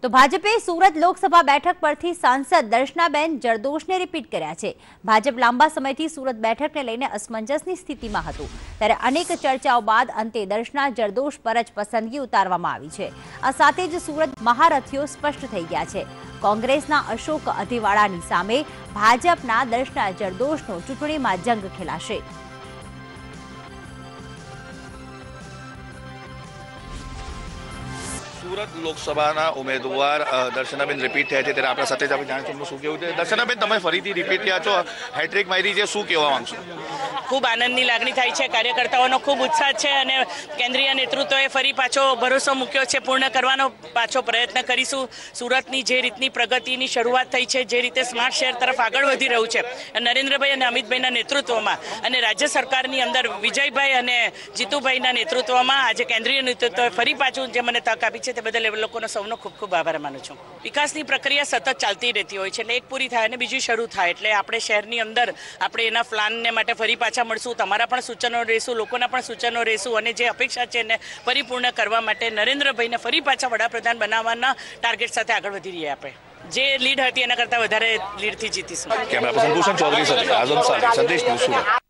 તો ભાજપે સુરત લોકસભા બેઠક પરથી સાંસદ દર્શનાબેન જરદોશને રિપીટ કર્યા છે। ભાજપ લાંબા સમયથી સુરત બેઠકને લઈને અસમંજસની સ્થિતિમાં હતું, ત્યારે અનેક ચર્ચાઓ બાદ અંતે દર્શના જરદોશ પર જ પસંદગી ઉતારવામાં આવી છે। આ સાથે જ સુરત મહારથીઓ સ્પષ્ટ થઈ ગયા છે। કોંગ્રેસના અશોક અધિવાળાની સામે ભાજપના દર્શના જરદોશનો ચૂંટણીમાં જંગ ખેલાશે। सूरत लोकसभा उम्मीदवार दर्शनाबेन रिपीट थे त्यारे आपणा साथे ज आपणे जाणीशुं शुं कहेवुं छे। दर्शनाबेन तमे फरीथी रिपीट थया छो, हेट्रिक मारी छे, शुं कहेवा मांगशो? खूब आनंदनी लागणी थाय छे, कार्यकर्ताओनो खूब उत्साह छे अने केंद्रीय नेतृत्वए फरी पाछो भरोसा मूक्यो छे, पूर्ण करवानो पाछो प्रयत्न करीशुं। सूरतनी जे रीतनी प्रगतिनी शरूआत थई छे, जे रीते स्मार्ट शहर तरफ आगळ वधी रह्युं छे नरेन्द्रभाई अने अमितभाईना नेतृत्वमां अने राज्य सरकारनी अंदर विजयभाई अने जीतुभाईना नेतृत्वमां आज केंद्रीय नेतृत्वए फरी पाछुं जे मने तक आपी छे ते बदल ए लोकोनो सौनो खूब खूब आभार मानु छुं। विकासनी प्रक्रिया सतत चालती रहती होय छे, એટલે એક પૂરી થાય અને બીજી શરૂ થાય, એટલે આપણે શહેરની અંદર આપણે એના પ્લાનને માટે ફરી પાછા મળશું। તમારા પણ સૂચનો રહેશું, લોકોના પણ સૂચનો રહેશું અને જે અપેક્ષા છે એને પરિપૂર્ણ કરવા માટે નરેન્દ્રભાઈને ફરી પાછા વડાપ્રધાન બનાવવાના ટાર્ગેટ સાથે આગળ વધી રહ્યા આપણે। જે લીડ હતી એના કરતાં વધારે લીડથી જીતીશું। કેમેરા પર્સન ભૂષણ ચૌધરી સાથે આઝમ સાલે, સંદેશ ન્યૂઝ સુરત।